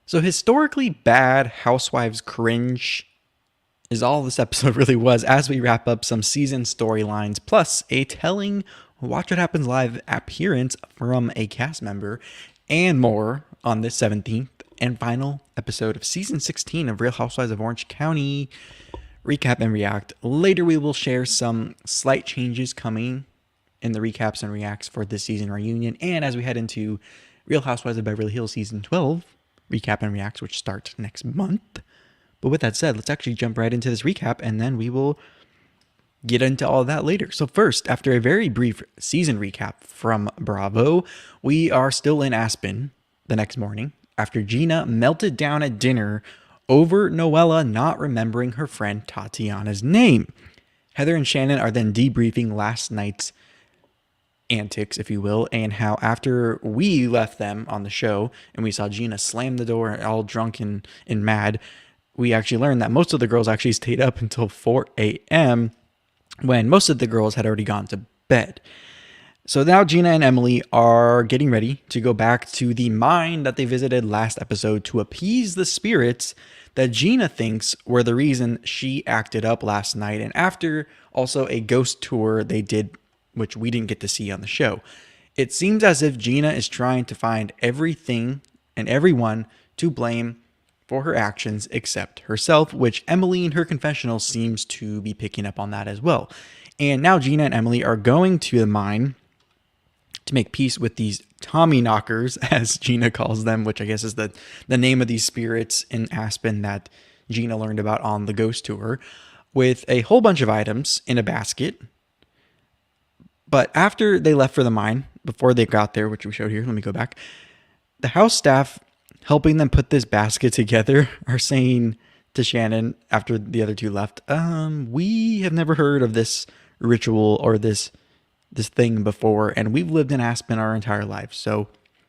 So historically bad Housewives cringe is all this episode really was as we wrap up some season storylines plus a telling Watch What Happens Live appearance from a cast member and more on this 17th and final episode of season 16 of Real Housewives of Orange County. Recap and react. Later we will share some slight changes coming in the recaps and reacts for this season reunion, and as we head into Real Housewives of Beverly Hills season 12 recap and reacts, which start next month. But with that said, let's actually jump right into this recap, and then we will get into all of that later. So first, after a very brief season recap from Bravo, we are still in Aspen the next morning after Gina melted down at dinner over Noella not remembering her friend Tatiana's name. Heather and Shannon are then debriefing last night's antics, if you will, and how after we left them on the show and we saw Gina slam the door all drunk and mad, we actually learned that most of the girls actually stayed up until 4 a.m. when most of the girls had already gone to bed. So now Gina and Emily are getting ready to go back to the mine that they visited last episode to appease the spirits that Gina thinks were the reason she acted up last night, and after also a ghost tour they did, which we didn't get to see on the show. It seems as if Gina is trying to find everything and everyone to blame for her actions except herself, which Emily in her confessional seems to be picking up on that as well. And now Gina and Emily are going to the mine to make peace with these Tommyknockers, as Gina calls them, which I guess is the name of these spirits in Aspen that Gina learned about on the ghost tour, with a whole bunch of items in a basket. But after they left for the mine, before they got there, which we showed here, let me go back, the house staff helping them put this basket together are saying to Shannon after the other two left, we have never heard of this ritual or this thing before, and we've lived in Aspen our entire lives, so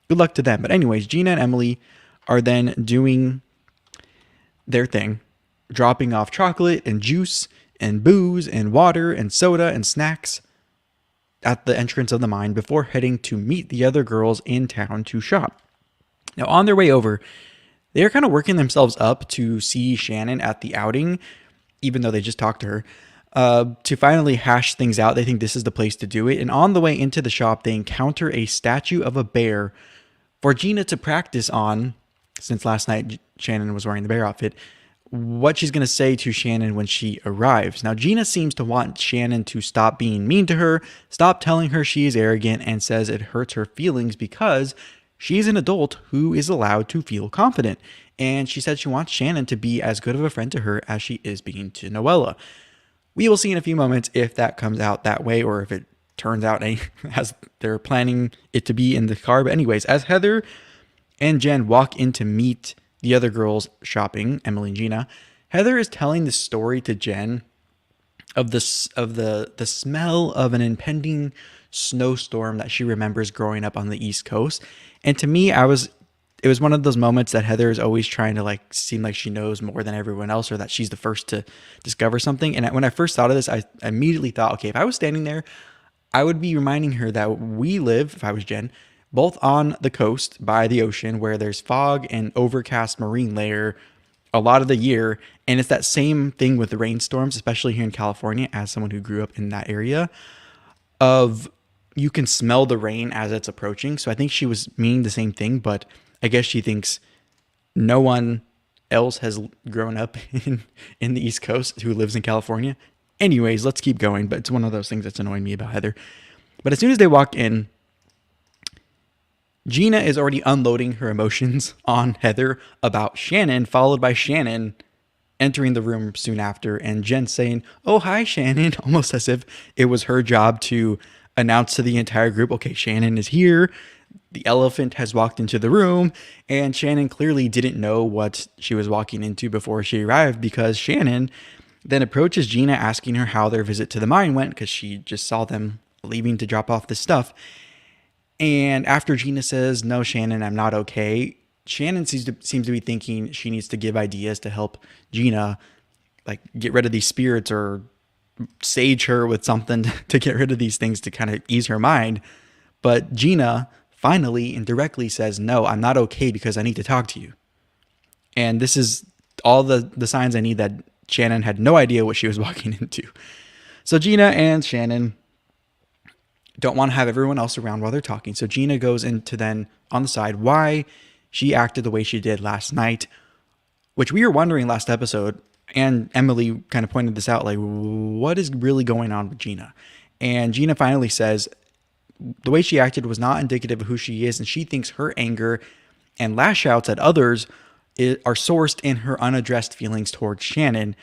good luck to them. But anyways, Gina and Emily are then doing their thing, dropping off chocolate and juice and booze and water and soda and snacks at the entrance of the mine before heading to meet the other girls in town to shop. Now, on their way over, they're kind of working themselves up to see Shannon at the outing, even though they just talked to her, to finally hash things out. They think this is the place to do it. And on the way into the shop, they encounter a statue of a bear for Gina to practice on, since last night Shannon was wearing the bear outfit, what she's going to say to Shannon when she arrives. Now, Gina seems to want Shannon to stop being mean to her, stop telling her she is arrogant, and says it hurts her feelings because she's an adult who is allowed to feel confident. And she said she wants Shannon to be as good of a friend to her as she is being to Noella. We will see in a few moments if that comes out that way or if it turns out as they're planning it to be in the car. But anyways, as Heather and Jen walk in to meet the other girls shopping, Emily and Gina, Heather is telling the story to Jen of the smell of an impending snowstorm that she remembers growing up on the East Coast. And to me, it was one of those moments that Heather is always trying to seem like she knows more than everyone else, or that she's the first to discover something. And when I first thought of this, I immediately thought, okay, if I was standing there, I would be reminding her that we live, if I was Jen, both on the coast by the ocean where there's fog and overcast marine layer a lot of the year. And it's that same thing with the rainstorms, especially here in California, as someone who grew up in that area, of you can smell the rain as it's approaching. So I think she was meaning the same thing, but I guess she thinks no one else has grown up in the East Coast who lives in California. Anyways, let's keep going. But it's one of those things that's annoying me about Heather. But as soon as they walk in, Gina is already unloading her emotions on Heather about Shannon, followed by Shannon entering the room soon after, and Jen saying, "Oh, hi, Shannon," almost as if it was her job to announce to the entire group, okay, Shannon is here. The elephant has walked into the room, and Shannon clearly didn't know what she was walking into before she arrived, because Shannon then approaches Gina asking her how their visit to the mine went, because she just saw them leaving to drop off this stuff. And after Gina says, "No, Shannon, I'm not okay," Shannon seems to be thinking she needs to give ideas to help Gina, get rid of these spirits or sage her with something to get rid of these things to kind of ease her mind. But Gina finally and directly says, "No, I'm not okay because I need to talk to you." And this is all the signs I need that Shannon had no idea what she was walking into. So Gina and Shannon don't want to have everyone else around while they're talking. So Gina goes into then on the side why she acted the way she did last night, which we were wondering last episode. And Emily kind of pointed this out, like, what is really going on with Gina? And Gina finally says the way she acted was not indicative of who she is, and she thinks her anger and lash outs at others are sourced in her unaddressed feelings towards Shannon,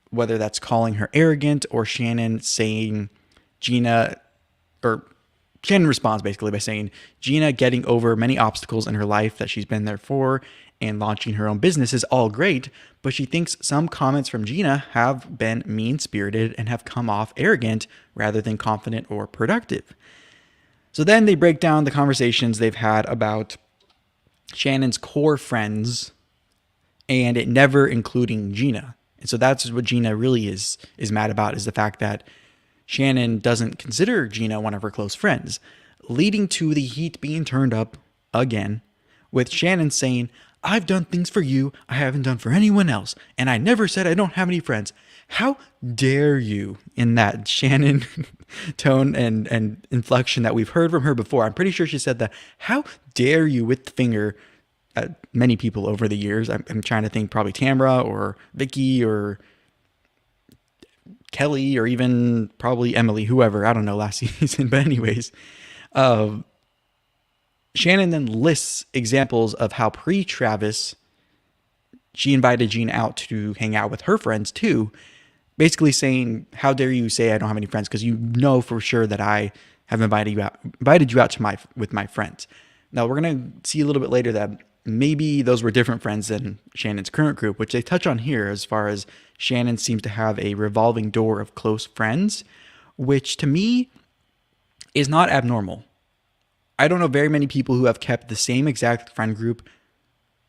whether that's calling her arrogant or Shannon saying Gina, or Shannon responds basically by saying Gina getting over many obstacles in her life that she's been there for and launching her own business is all great, but she thinks some comments from Gina have been mean-spirited and have come off arrogant rather than confident or productive. So then they break down the conversations they've had about Shannon's core friends and it never including Gina. And so that's what Gina really is mad about, is the fact that Shannon doesn't consider Gina one of her close friends, leading to the heat being turned up again, with Shannon saying, I've done things for you I haven't done for anyone else, and I never said I don't have any friends. How dare you, in that Shannon tone and inflection that we've heard from her before. I'm pretty sure she said that. How dare you, with the finger at many people over the years. I'm trying to think, probably Tamra or Vicky or Kelly or even probably Emily, whoever, I don't know, last season. But anyways, Shannon then lists examples of how pre-Travis she invited Gina out to hang out with her friends too, basically saying, how dare you say I don't have any friends, because you know for sure that I have invited you out to with my friends. Now we're going to see a little bit later that maybe those were different friends than Shannon's current group, which they touch on here, as far as Shannon seems to have a revolving door of close friends, which to me is not abnormal. I don't know very many people who have kept the same exact friend group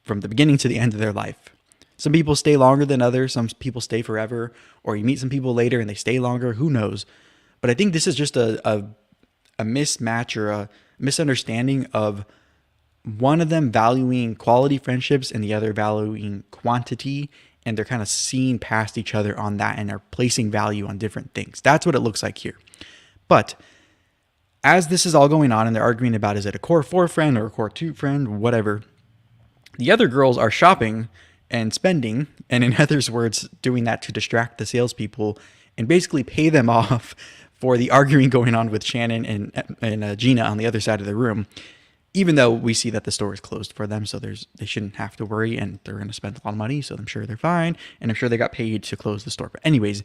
from the beginning to the end of their life. Some people stay longer than others. Some people stay forever, or you meet some people later and they stay longer. Who knows? But I think this is just a mismatch or a misunderstanding of one of them valuing quality friendships and the other valuing quantity. And they're kind of seeing past each other on that and are placing value on different things. That's what it looks like here. But as this is all going on and they're arguing about, is it a core 4 friend or a core 2 friend, whatever, the other girls are shopping and spending, and in Heather's words, doing that to distract the salespeople and basically pay them off for the arguing going on with Shannon and Gina on the other side of the room, even though we see that the store is closed for them, so they shouldn't have to worry, and they're going to spend a lot of money, so I'm sure they're fine, and I'm sure they got paid to close the store. But anyways,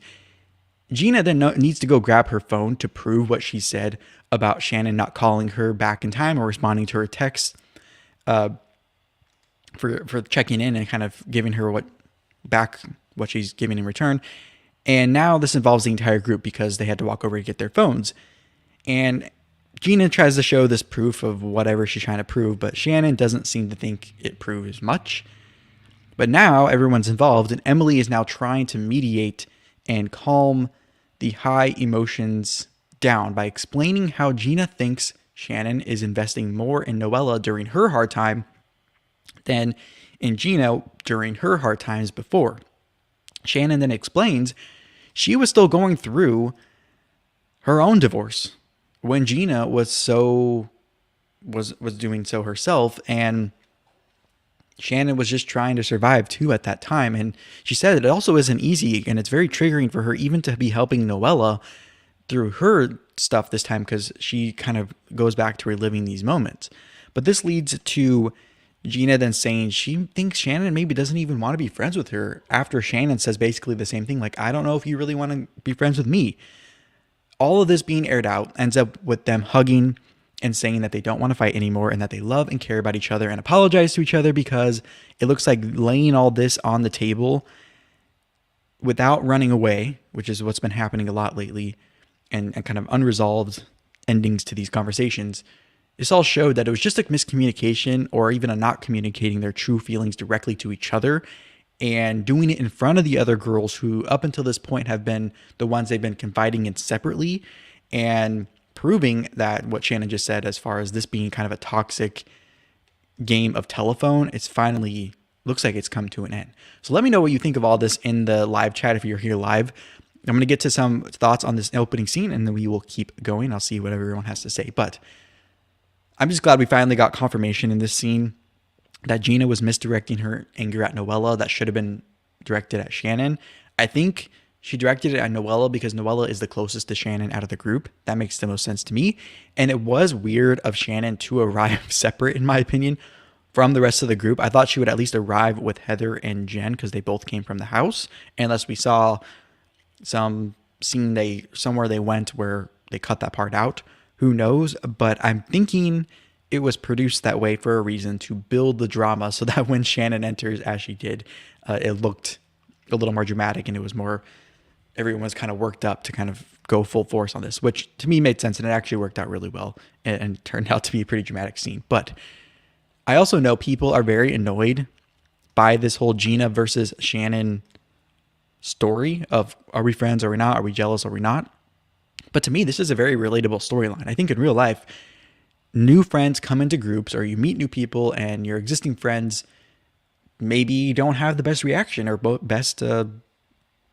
Gina then needs to go grab her phone to prove what she said about Shannon not calling her back in time or responding to her text for checking in and kind of giving her what she's giving in return. And now this involves the entire group because they had to walk over to get their phones. And Gina tries to show this proof of whatever she's trying to prove, but Shannon doesn't seem to think it proves much. But now everyone's involved, and Emily is now trying to mediate and calm the high emotions down by explaining how Gina thinks Shannon is investing more in Noella during her hard time than in Gina during her hard times before. Shannon then explains she was still going through her own divorce when Gina was doing so herself, and Shannon was just trying to survive too at that time. And she said it also isn't easy, and it's very triggering for her even to be helping Noella through her stuff this time, because she kind of goes back to reliving these moments. But this leads to Gina then saying she thinks Shannon maybe doesn't even want to be friends with her, after Shannon says basically the same thing, like, I don't know if you really want to be friends with me. All of this being aired out ends up with them hugging and saying that they don't want to fight anymore and that they love and care about each other and apologize to each other, because it looks like laying all this on the table without running away, which is what's been happening a lot lately, and kind of unresolved endings to these conversations. This all showed that it was just a miscommunication, or even a not communicating their true feelings directly to each other, and doing it in front of the other girls who up until this point have been the ones they've been confiding in separately, and proving that what Shannon just said, as far as this being kind of a toxic game of telephone, it's finally looks like it's come to an end. So let me know what you think of all this in the live chat if you're here live. I'm going to get to some thoughts on this opening scene, and then we will keep going. I'll see what everyone has to say. But I'm just glad we finally got confirmation in this scene that Gina was misdirecting her anger at Noella. That should have been directed at Shannon. I think she directed it at Noella because Noella is the closest to Shannon out of the group. That makes the most sense to me. And it was weird of Shannon to arrive separate, in my opinion, from the rest of the group. I thought she would at least arrive with Heather and Jen because they both came from the house. Unless we saw some scene somewhere they went where they cut that part out. Who knows? But I'm thinking it was produced that way for a reason, to build the drama so that when Shannon enters, as she did, it looked a little more dramatic and it was more, everyone was kind of worked up to kind of go full force on this, which to me made sense and it actually worked out really well and turned out to be a pretty dramatic scene. But I also know people are very annoyed by this whole Gina versus Shannon story of, are we friends, are we not, are we jealous, are we not? But to me, this is a very relatable storyline. I think in real life, new friends come into groups or you meet new people and your existing friends maybe don't have the best reaction or best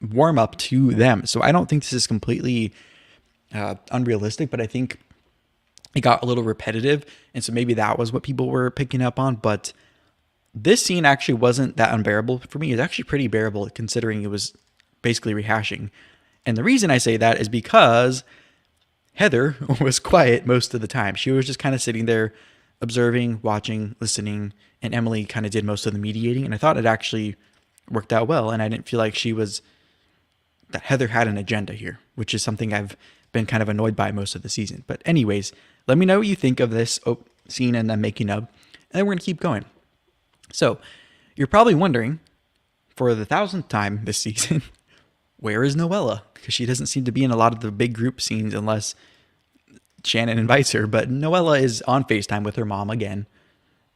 warm up to them. So I don't think this is completely unrealistic, but I think it got a little repetitive. And so maybe that was what people were picking up on. But this scene actually wasn't that unbearable for me. It's actually pretty bearable considering it was basically rehashing. And the reason I say that is because Heather was quiet most of the time. She was just kind of sitting there observing, watching, listening, and Emily kind of did most of the mediating. And I thought it actually worked out well. And I didn't feel like that Heather had an agenda here, which is something I've been kind of annoyed by most of the season. But anyways, let me know what you think of this scene and the making of, and then we're going to keep going. So you're probably wondering, for the 1000th time this season, where is Noella? Because she doesn't seem to be in a lot of the big group scenes unless Shannon invites her. But Noella is on FaceTime with her mom again,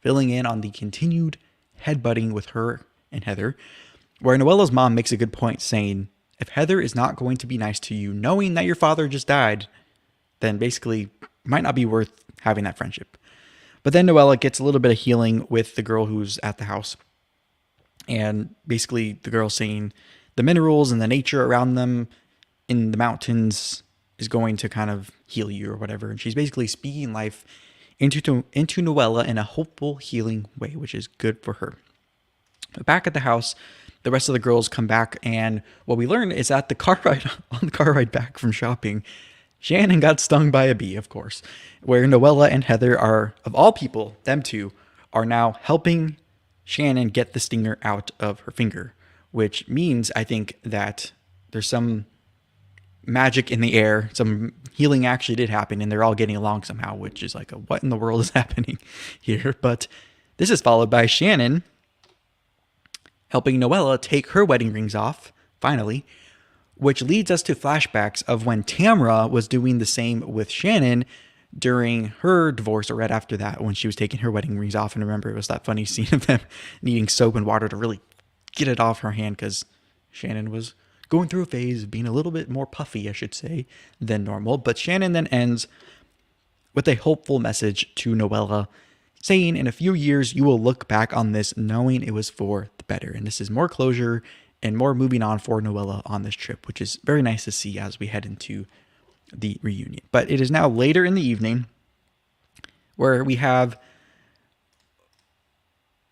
filling in on the continued headbutting with her and Heather, where Noella's mom makes a good point saying, if Heather is not going to be nice to you, knowing that your father just died, then basically it might not be worth having that friendship. But then Noella gets a little bit of healing with the girl who's at the house. And basically the girl saying the minerals and the nature around them in the mountains is going to kind of heal you or whatever. And she's basically speaking life into Noella in a hopeful, healing way, which is good for her. But back at the house, the rest of the girls come back, and what we learn is that on the car ride back from shopping, Shannon got stung by a bee, of course, where Noella and Heather are, of all people, them two, are now helping Shannon get the stinger out of her finger, which means, I think, that there's some magic in the air, some healing actually did happen, and they're all getting along somehow, which is like, what in the world is happening here? But this is followed by Shannon helping Noella take her wedding rings off, finally, which leads us to flashbacks of when Tamra was doing the same with Shannon during her divorce, or right after that, when she was taking her wedding rings off. And remember, it was that funny scene of them needing soap and water to really get it off her hand because Shannon was going through a phase of being a little bit more puffy, I should say, than normal. But Shannon then ends with a hopeful message to Noella, saying in a few years, you will look back on this knowing it was for the better. And this is more closure and more moving on for Noella on this trip, which is very nice to see as we head into the reunion. But it is now later in the evening where we have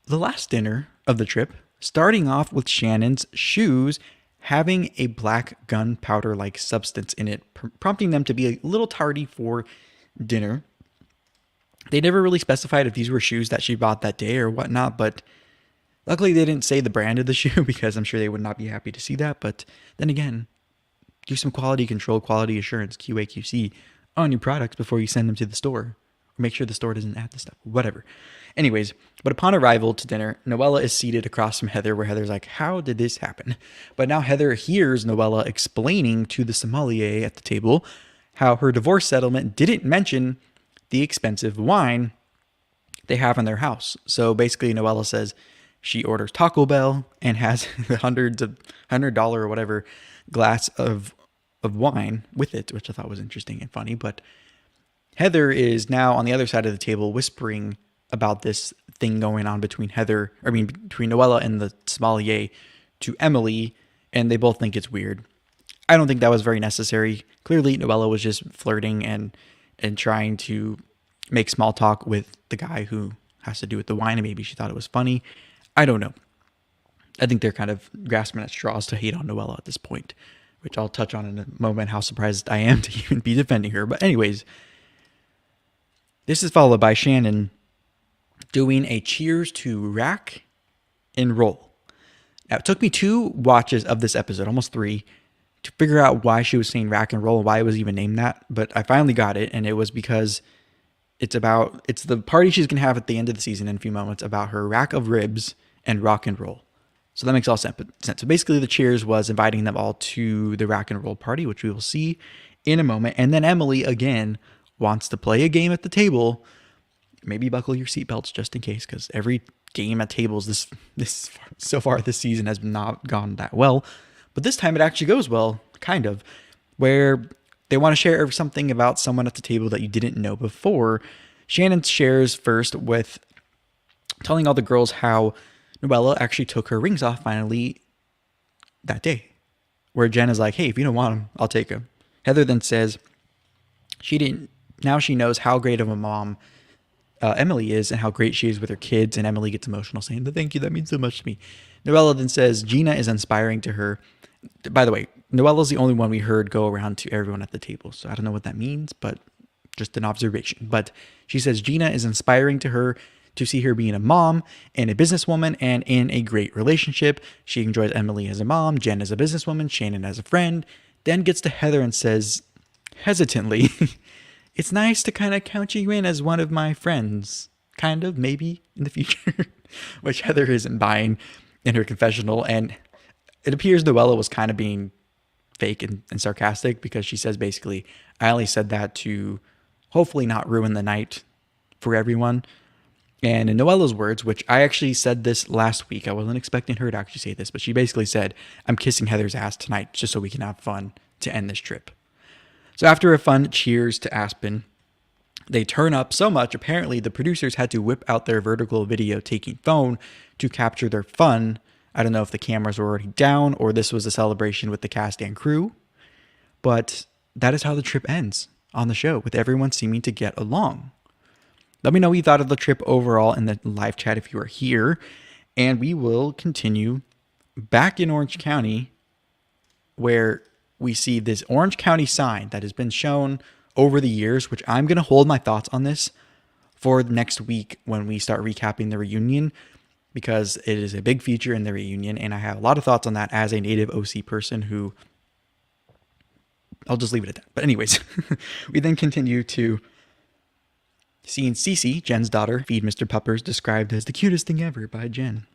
the last dinner of the trip, starting off with Shannon's shoes having a black gunpowder-like substance in it, prompting them to be a little tardy for dinner. They never really specified if these were shoes that she bought that day or whatnot, but luckily they didn't say the brand of the shoe because I'm sure they would not be happy to see that. But then again, do some quality control, quality assurance, QA, QC on your products before you send them to the store. Or make sure the store doesn't add the stuff, whatever. Anyways, but upon arrival to dinner, Noella is seated across from Heather, where Heather's like, how did this happen? But now Heather hears Noella explaining to the sommelier at the table how her divorce settlement didn't mention the expensive wine they have in their house. So basically Noella says she orders Taco Bell and has the $100 or whatever glass of wine with it, which I thought was interesting and funny. But Heather is now on the other side of the table whispering about this thing going on between between Noella and the sommelier to Emily, and they both think it's weird. I don't think that was very necessary. Clearly, Noella was just flirting and trying to make small talk with the guy who has to do with the wine, and maybe she thought it was funny. I don't know. I think they're kind of grasping at straws to hate on Noella at this point, which I'll touch on in a moment, how surprised I am to even be defending her. But anyways, this is followed by Shannon doing a cheers to rack and roll. Now, it took me 2 watches of this episode, almost 3, to figure out why she was saying rack and roll and why it was even named that. But I finally got it, and it was because it's the party she's going to have at the end of the season in a few moments about her rack of ribs and rock and roll. So that makes all sense. So basically the cheers was inviting them all to the rack and roll party, which we will see in a moment. And then Emily, again, wants to play a game at the table. Maybe buckle your seatbelts just in case, because every game at tables so far this season has not gone that well. But this time it actually goes well, kind of, where they want to share something about someone at the table that you didn't know before. Shannon shares first with telling all the girls how Noella actually took her rings off finally that day, where Jen is like, hey, if you don't want them, I'll take them. Heather then says she didn't. Now she knows how great of a mom Emily is and how great she is with her kids. And Emily gets emotional saying, thank you, that means so much to me. Noella then says Gina is inspiring to her. By the way, Noella's the only one we heard go around to everyone at the table. So I don't know what that means, but just an observation. But she says Gina is inspiring to her to see her being a mom and a businesswoman and in a great relationship. She enjoys Emily as a mom, Jen as a businesswoman, Shannon as a friend. Then gets to Heather and says, hesitantly, it's nice to kind of count you in as one of my friends. Kind of, maybe, in the future. Which Heather isn't buying in her confessional. And it appears Noella was kind of being fake and sarcastic, because she says basically, I only said that to hopefully not ruin the night for everyone. And in Noella's words, which I actually said this last week, I wasn't expecting her to actually say this, but she basically said, I'm kissing Heather's ass tonight just so we can have fun to end this trip. So after a fun cheers to Aspen, they turn up so much, apparently the producers had to whip out their vertical video taking phone to capture their fun. I don't know if the cameras were already down or this was a celebration with the cast and crew, but that is how the trip ends on the show, with everyone seeming to get along. Let me know what you thought of the trip overall in the live chat if you are here. And we will continue back in Orange County, where we see this Orange County sign that has been shown over the years, which I'm going to hold my thoughts on this for next week when we start recapping the reunion, because it is a big feature in the reunion. And I have a lot of thoughts on that as a native OC person who, I'll just leave it at that. But anyways, we then continue to seeing Cece, Jen's daughter, feed Mr. Puppers, described as the cutest thing ever by Jen.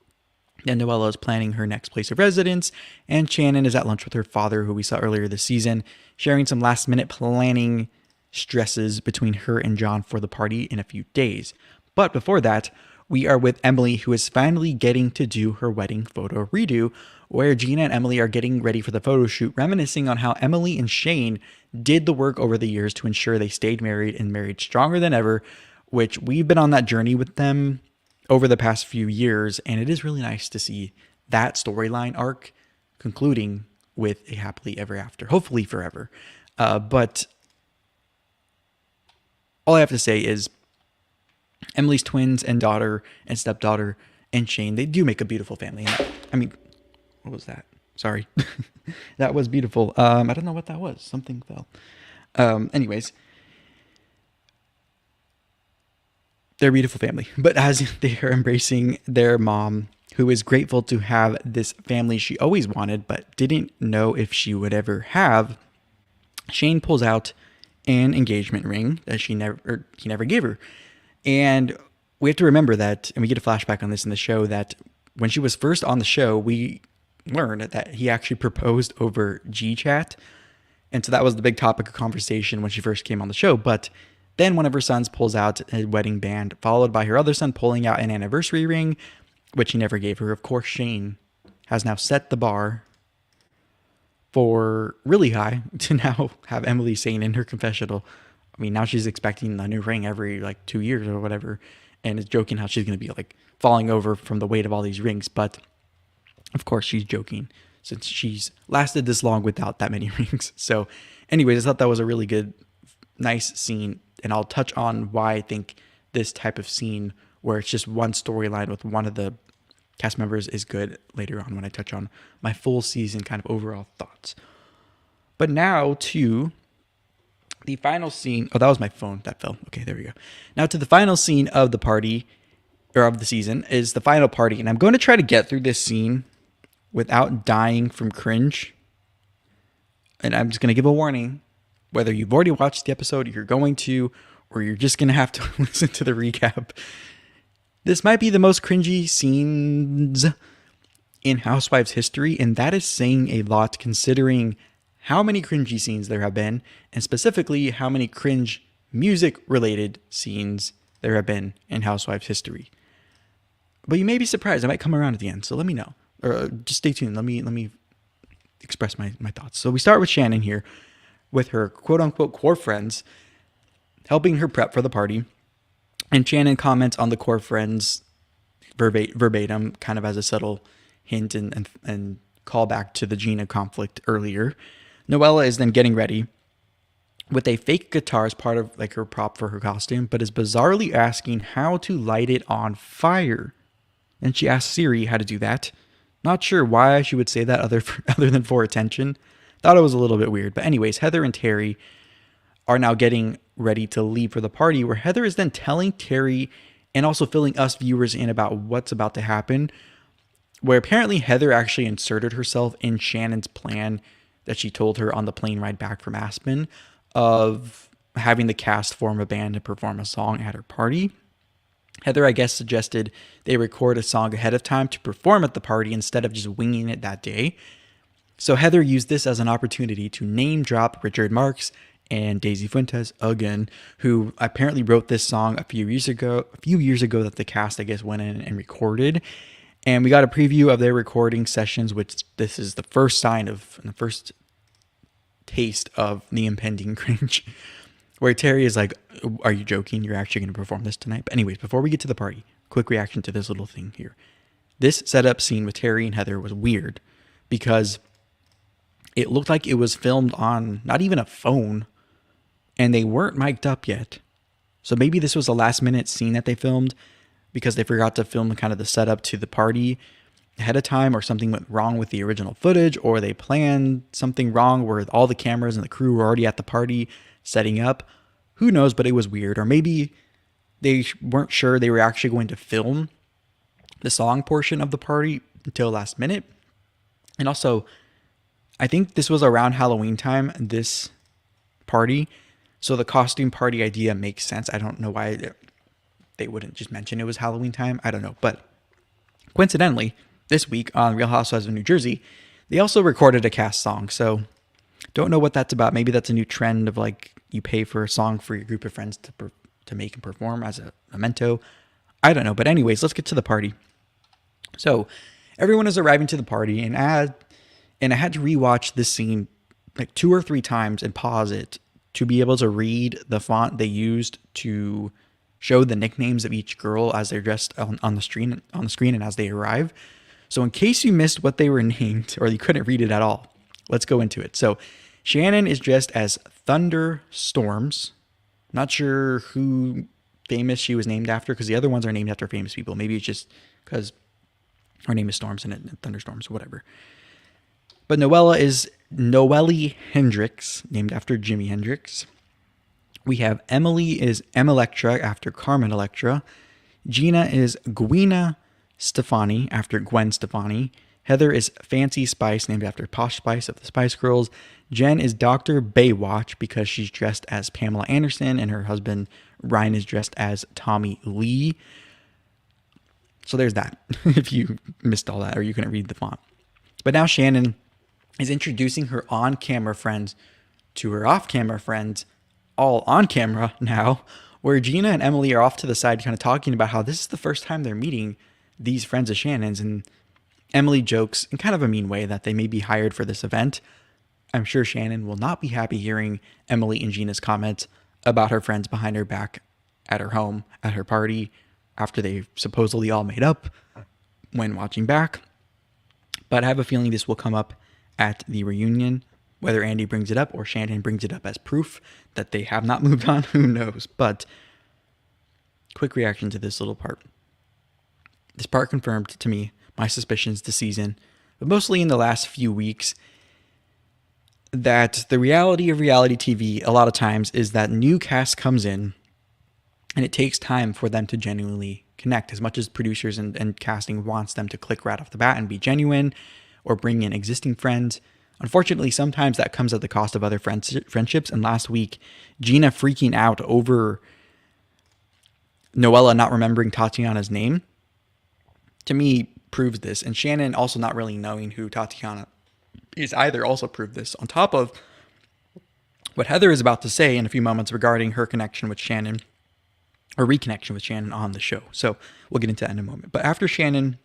And Noella is planning her next place of residence, and Shannon is at lunch with her father, who we saw earlier this season, sharing some last-minute planning stresses between her and John for the party in a few days. But before that, we are with Emily, who is finally getting to do her wedding photo redo, where Gina and Emily are getting ready for the photo shoot, reminiscing on how Emily and Shane did the work over the years to ensure they stayed married and married stronger than ever, which we've been on that journey with them over the past few years. And it is really nice to see that storyline arc concluding with a happily ever after, hopefully forever. But all I have to say is Emily's twins and daughter and stepdaughter and Shane, they do make a beautiful family. I mean, what was that? Sorry. That was beautiful. I don't know what that was. Something fell. Anyways, they're a beautiful family. But as they are embracing their mom, who is grateful to have this family she always wanted, but didn't know if she would ever have, Shane pulls out an engagement ring that he never gave her. And we have to remember that, and we get a flashback on this in the show, that when she was first on the show, we learned that he actually proposed over G-Chat. And so that was the big topic of conversation when she first came on the show. But then one of her sons pulls out a wedding band, followed by her other son pulling out an anniversary ring, which he never gave her. Of course, Shane has now set the bar for really high to now have Emily saying in her confessional, I mean, now she's expecting a new ring every 2 years or whatever. and is joking how she's going to be like falling over from the weight of all these rings. But of course, she's joking since she's lasted this long without that many rings. So anyways, I thought that was a really good, nice scene. And I'll touch on why I think this type of scene where it's just one storyline with one of the cast members is good later on when I touch on my full season kind of overall thoughts. But now to the final scene. Oh, that was my phone that fell. Okay, there we go. Now to the final scene of the party, or of the season, is the final party. And I'm going to try to get through this scene without dying from cringe. And I'm just going to give a warning. Whether you've already watched the episode, you're going to, or you're just going to have to listen to the recap. This might be the most cringy scenes in Housewives history, and that is saying a lot considering how many cringy scenes there have been, and specifically how many cringe music-related scenes there have been in Housewives history. But you may be surprised. I might come around at the end, so let me know. Or just stay tuned. Let me express my thoughts. So we start with Shannon here with her quote-unquote core friends helping her prep for the party. And Shannon comments on the core friends verbatim, kind of as a subtle hint and callback to the Gina conflict earlier. Noella is then getting ready with a fake guitar as part of like her prop for her costume, but is bizarrely asking how to light it on fire. And she asks Siri how to do that. Not sure why she would say that other than for attention. Thought it was a little bit weird. But anyways, Heather and Terry are now getting ready to leave for the party, where Heather is then telling Terry and also filling us viewers in about what's about to happen, where apparently Heather actually inserted herself in Shannon's plan that she told her on the plane ride back from Aspen of having the cast form a band and perform a song at her party. Heather, I guess, suggested they record a song ahead of time to perform at the party instead of just winging it that day. So Heather used this as an opportunity to name drop Richard Marx and Daisy Fuentes again, who apparently wrote this song a few years ago that the cast, I guess, went in and recorded. And we got a preview of their recording sessions, which this is the first taste of the impending cringe, where Terry is like, are you joking? You're actually going to perform this tonight? But anyways, before we get to the party, quick reaction to this little thing here. This setup scene with Terry and Heather was weird because it looked like it was filmed on not even a phone, and they weren't mic'd up yet. So maybe this was a last minute scene that they filmed because they forgot to film kind of the setup to the party ahead of time, or something went wrong with the original footage, or they planned something wrong where all the cameras and the crew were already at the party setting up. Who knows, but it was weird. Or maybe they weren't sure they were actually going to film the song portion of the party until last minute. And also, I think this was around Halloween time, this party. So the costume party idea makes sense. I don't know why they wouldn't just mention it was Halloween time. I don't know. But coincidentally, this week on Real Housewives of New Jersey, they also recorded a cast song. So don't know what that's about. Maybe that's a new trend of like you pay for a song for your group of friends to make and perform as a memento. I don't know. But anyways, let's get to the party. So everyone is arriving to the party, and I had to rewatch this scene like 2 or 3 times and pause it to be able to read the font they used to show the nicknames of each girl as they're dressed on the screen and as they arrive. So in case you missed what they were named or you couldn't read it at all, let's go into it. So Shannon is dressed as Thunderstorms. Not sure who famous she was named after, because the other ones are named after famous people. Maybe it's just because her name is Storms and Thunderstorms, whatever. But Noella is Noelle Hendricks, named after Jimi Hendrix. We have Emily is Electra after Carmen Electra. Gina is Gwena Stefani after Gwen Stefani. Heather is Fancy Spice, named after Posh Spice of the Spice Girls. Jen is Dr. Baywatch because she's dressed as Pamela Anderson, and her husband Ryan is dressed as Tommy Lee. So there's that, if you missed all that or you couldn't read the font. But now Shannon is introducing her on-camera friends to her off-camera friends, all on camera now, where Gina and Emily are off to the side kind of talking about how this is the first time they're meeting these friends of Shannon's, and Emily jokes in kind of a mean way that they may be hired for this event. I'm sure Shannon will not be happy hearing Emily and Gina's comments about her friends behind her back at her home, at her party. after they supposedly all made up when watching back. But I have a feeling this will come up at the reunion. Whether Andy brings it up or Shannon brings it up as proof that they have not moved on, who knows? But quick reaction to this little part. This part confirmed to me my suspicions this season, but mostly in the last few weeks, that the reality of reality TV a lot of times is that new cast comes in and it takes time for them to genuinely connect. As much as producers and casting wants them to click right off the bat and be genuine or bring in existing friends, unfortunately, sometimes that comes at the cost of other friendships. And last week, Gina freaking out over Noella not remembering Tatiana's name, to me, proves this. And Shannon also not really knowing who Tatiana is either also proved this, on top of what Heather is about to say in a few moments regarding her connection with Shannon, or reconnection with Shannon on the show. So we'll get into that in a moment. But after Shannon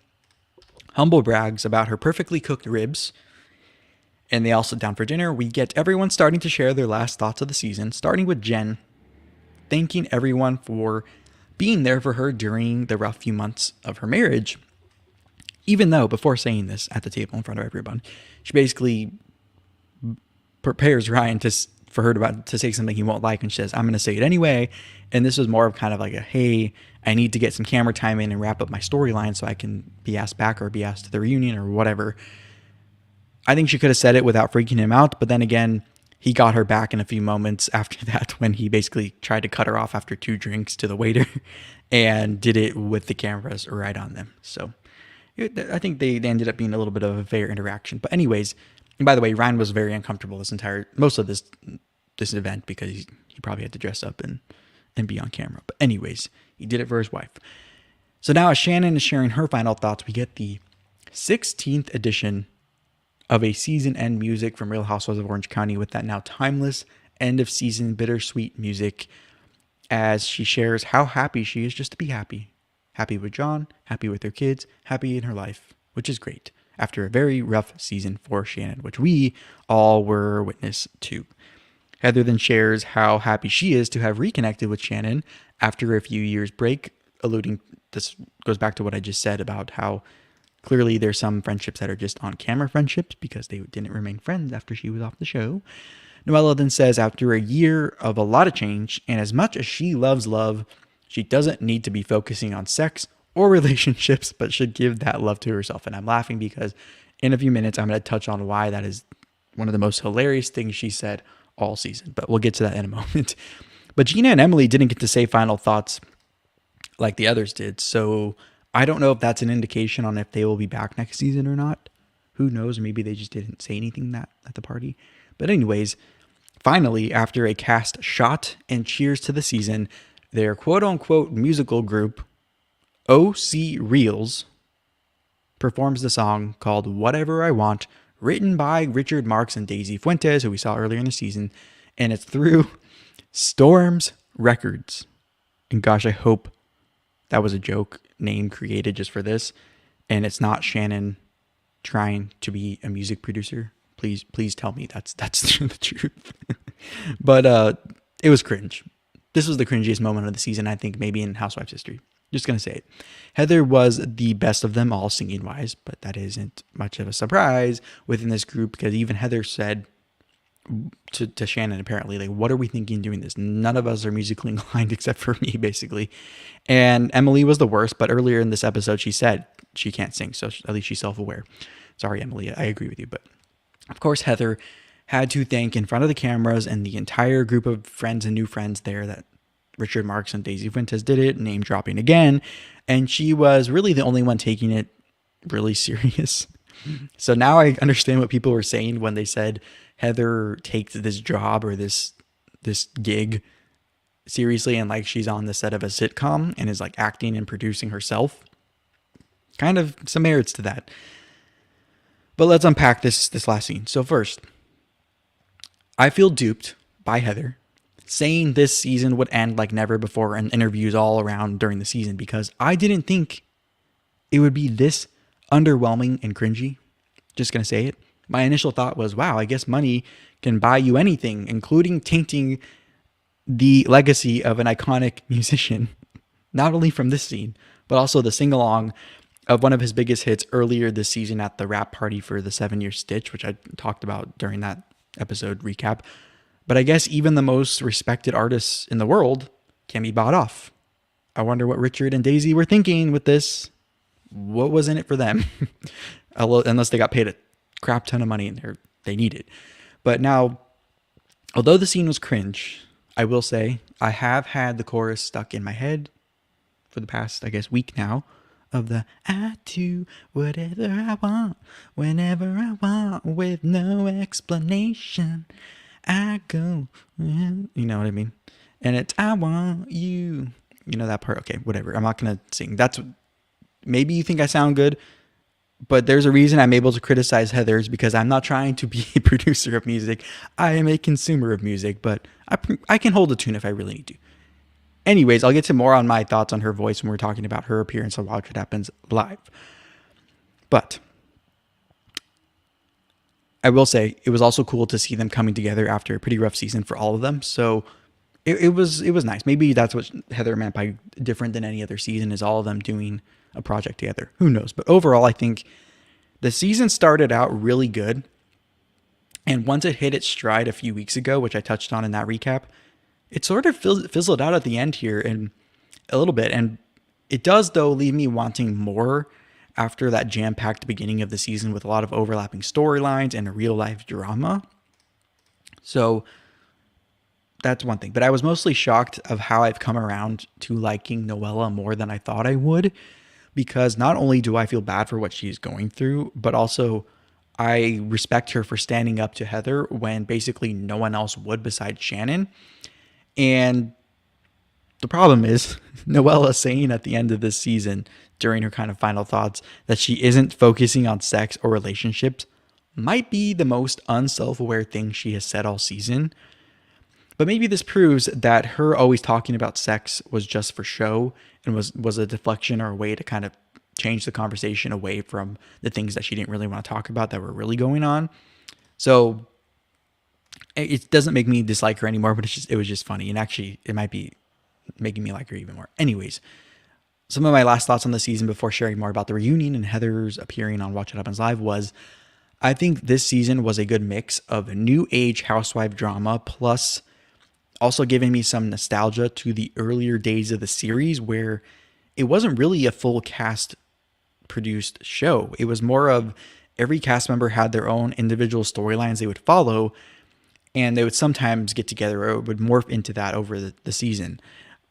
humble brags about her perfectly cooked ribs, and they all sit down for dinner, we get everyone starting to share their last thoughts of the season, starting with Jen, thanking everyone for being there for her during the rough few months of her marriage. Even though, before saying this at the table in front of everyone, she basically prepares Ryan for her to say something he won't like, and she says, I'm going to say it anyway. And this was more of kind of like a, hey, I need to get some camera time in and wrap up my storyline so I can be asked back or be asked to the reunion or whatever. I think she could have said it without freaking him out, but then again, he got her back in a few moments after that when he basically tried to cut her off after 2 drinks to the waiter and did it with the cameras right on them. So I think they ended up being a little bit of a fair interaction. But anyways, and by the way, Ryan was very uncomfortable most of this event because he probably had to dress up and be on camera. But anyways, he did it for his wife. So now as Shannon is sharing her final thoughts, we get the 16th edition of a season end music from Real Housewives of Orange County with that now timeless end of season bittersweet music as she shares how happy she is just to be happy. Happy with John, happy with her kids, happy in her life, which is great after a very rough season for Shannon, which we all were witness to. Heather then shares how happy she is to have reconnected with Shannon after a few years break, alluding, this goes back to what I just said about how clearly there's some friendships that are just on camera friendships because they didn't remain friends after she was off the show. Noella then says after a year of a lot of change, and as much as she loves love, she doesn't need to be focusing on sex or relationships, but should give that love to herself. And I'm laughing because in a few minutes, I'm going to touch on why that is one of the most hilarious things she said all season, but we'll get to that in a moment. But Gina and Emily didn't get to say final thoughts like the others did. So I don't know if that's an indication on if they will be back next season or not. Who knows? Maybe they just didn't say anything at the party. But anyways, finally, after a cast shot and cheers to the season, their quote-unquote musical group, OC Realz, performs the song called Whatever I Want, written by Richard Marx and Daisy Fuentes, who we saw earlier in the season, and it's through Storms Records. And gosh, I hope that was a joke name created just for this, and it's not Shannon trying to be a music producer. Please tell me that's the truth. But it was cringe. This was the cringiest moment of the season, I think, maybe in Housewives history. Just gonna say it. Heather was the best of them all singing wise, but that isn't much of a surprise within this group because even Heather said to Shannon, apparently, like, what are we thinking doing this? None of us are musically inclined except for me, basically. And Emily was the worst, but earlier in this episode, she said she can't sing, so at least she's self-aware. Sorry, Emily, I agree with you. But of course, Heather had to thank in front of the cameras and the entire group of friends and new friends there that Richard Marx and Daisy Fuentes did it, name dropping again. And she was really the only one taking it really serious. So now I understand what people were saying when they said Heather takes this job or this gig seriously and like she's on the set of a sitcom and is like acting and producing herself. Kind of some merits to that. But let's unpack this last scene. So first, I feel duped by Heather saying this season would end like never before in interviews all around during the season because I didn't think it would be this underwhelming and cringy. Just gonna say it. My initial thought was, wow, I guess money can buy you anything, including tainting the legacy of an iconic musician. not only from this scene, but also the sing along of one of his biggest hits earlier this season at the wrap party for the 7-year stitch, which I talked about during that episode recap. But I guess even the most respected artists in the world can be bought off. I wonder what Richard and Daisy were thinking with this. What was in it for them? Unless they got paid a crap ton of money and they need it. But now, although the scene was cringe, I will say I have had the chorus stuck in my head for the past, I guess, week now of the I do whatever I want, whenever I want, with no explanation. I go, you know what I mean? And it's I want you. You know that part? Okay, whatever. I'm not going to sing. Maybe you think I sound good, but there's a reason I'm able to criticize Heather's, because I'm not trying to be a producer of music. I am a consumer of music, but I can hold a tune if I really need to. Anyways, I'll get to more on my thoughts on her voice when we're talking about her appearance on Watch What Happens Live. But I will say it was also cool to see them coming together after a pretty rough season for all of them. So it was nice. Maybe that's what Heather meant by different than any other season, is all of them doing a project together. Who knows? But overall, I think the season started out really good. And once it hit its stride a few weeks ago, which I touched on in that recap, it sort of fizzled out at the end here and a little bit. And it does, though, leave me wanting more after that jam-packed beginning of the season with a lot of overlapping storylines and a real-life drama. So that's one thing. But I was mostly shocked of how I've come around to liking Noella more than I thought I would, because not only do I feel bad for what she's going through, but also I respect her for standing up to Heather when basically no one else would besides Shannon. And the problem is Noella saying at the end of this season during her kind of final thoughts that she isn't focusing on sex or relationships might be the most unself-aware thing she has said all season. But maybe this proves that her always talking about sex was just for show and was a deflection or a way to kind of change the conversation away from the things that she didn't really want to talk about that were really going on. So it doesn't make me dislike her anymore, but it was just funny. And actually, it might be making me like her even more. Anyways, some of my last thoughts on the season before sharing more about the reunion and Heather's appearing on Watch What Happens Live was, I think this season was a good mix of new age housewife drama plus also giving me some nostalgia to the earlier days of the series where it wasn't really a full cast produced show. It was more of every cast member had their own individual storylines they would follow, and they would sometimes get together or it would morph into that over the season.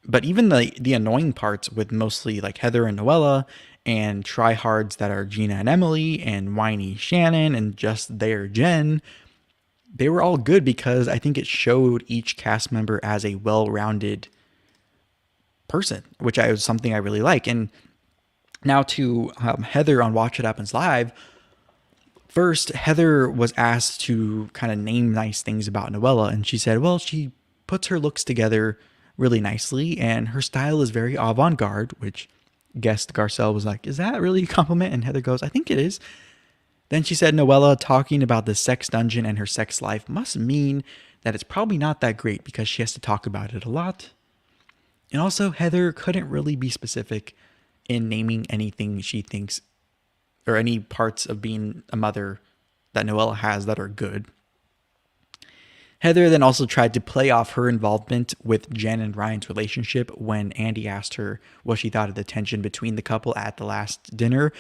But even the annoying parts with mostly like Heather and Noella and tryhards that are Gina and Emily and whiny Shannon and just their Jen, they were all good because I think it showed each cast member as a well-rounded person, which was something I really like. And now to Heather on Watch What Happens Live. First, Heather was asked to kind of name nice things about Noella, and she said, well, she puts her looks together really nicely, and her style is very avant-garde, which guest Garcelle was like, is that really a compliment? And Heather goes, I think it is. Then she said Noella talking about the sex dungeon and her sex life must mean that it's probably not that great because she has to talk about it a lot. And also, Heather couldn't really be specific in naming anything she thinks or any parts of being a mother that Noella has that are good. Heather then also tried to play off her involvement with Jen and Ryan's relationship when Andy asked her what she thought of the tension between the couple at the last dinner.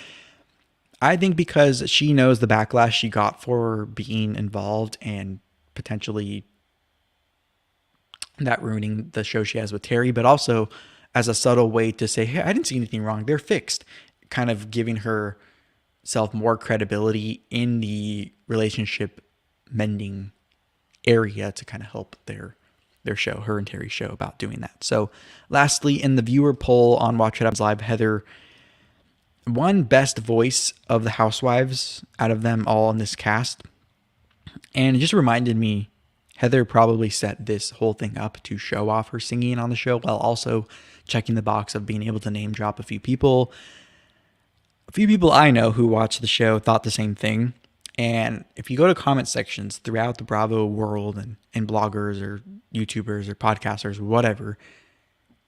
I think because she knows the backlash she got for being involved and potentially that ruining the show she has with Terry, but also as a subtle way to say, hey, I didn't see anything wrong. They're fixed. Kind of giving herself more credibility in the relationship mending area to kind of help their show, her and Terry's show, about doing that. So lastly, in the viewer poll on Watch What Happens Live, Heather won best voice of the Housewives out of them all in this cast. And it just reminded me, Heather probably set this whole thing up to show off her singing on the show while also checking the box of being able to name drop a few people. A few people I know who watched the show thought the same thing. And if you go to comment sections throughout the Bravo world and bloggers or YouTubers or podcasters, whatever,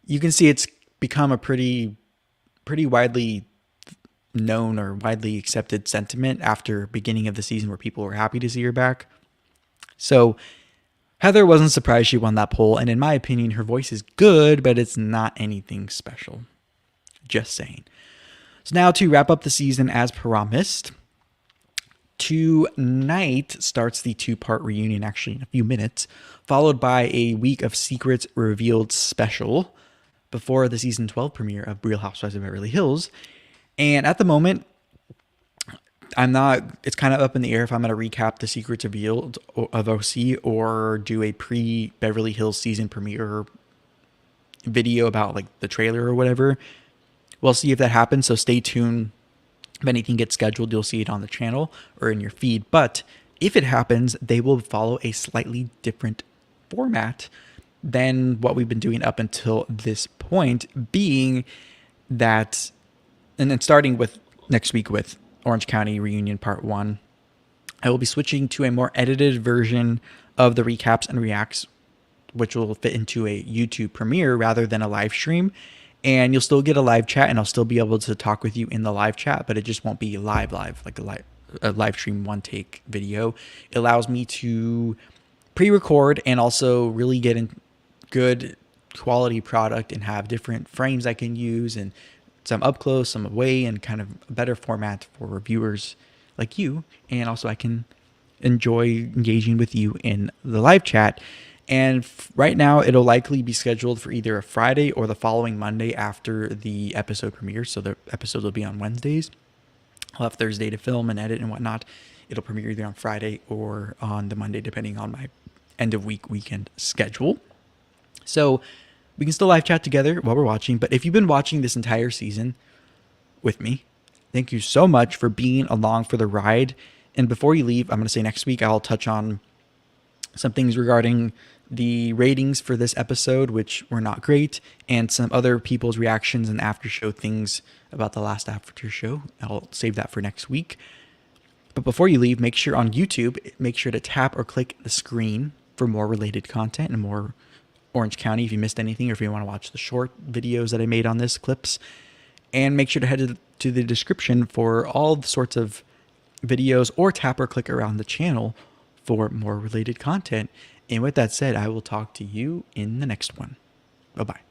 you can see it's become a pretty widely known or widely accepted sentiment after beginning of the season where people were happy to see her back. So Heather wasn't surprised she won that poll, and in my opinion, her voice is good, but it's not anything special. Just saying. So now to wrap up the season as promised, tonight starts the 2-part reunion, actually in a few minutes, followed by a week of secrets revealed special before the season 12 premiere of Real Housewives of Beverly Hills. And at the moment, it's kind of up in the air if I'm going to recap the secrets revealed of OC or do a pre-Beverly Hills season premiere video about like the trailer or whatever. We'll see if that happens, so stay tuned. If anything gets scheduled, you'll see it on the channel or in your feed. But if it happens, they will follow a slightly different format than what we've been doing up until this point, being that, and then starting with next week with Orange County Reunion Part 1, I will be switching to a more edited version of the recaps and reacts, which will fit into a YouTube premiere rather than a live stream. And you'll still get a live chat, and I'll still be able to talk with you in the live chat, but it just won't be live, like a live stream one take video. It allows me to pre-record and also really get in good quality product and have different frames I can use and some up close, some away, and kind of a better format for reviewers like you. And also I can enjoy engaging with you in the live chat. And right now it'll likely be scheduled for either a Friday or the following Monday after the episode premiere. So the episodes will be on Wednesdays. I'll have Thursday to film and edit and whatnot. It'll premiere either on Friday or on the Monday, depending on my end of weekend schedule. So we can still live chat together while we're watching. But if you've been watching this entire season with me, thank you so much for being along for the ride. And before you leave, I'm going to say next week I'll touch on some things regarding the ratings for this episode, which were not great, and some other people's reactions and after show things about the last after show. I'll save that for next week. But before you leave, make sure on YouTube, make sure to tap or click the screen for more related content and more Orange County if you missed anything, or if you want to watch the short videos that I made on this, clips. And make sure to head to the description for all sorts of videos, or tap or click around the channel for more related content. And with that said, I will talk to you in the next one. Bye-bye.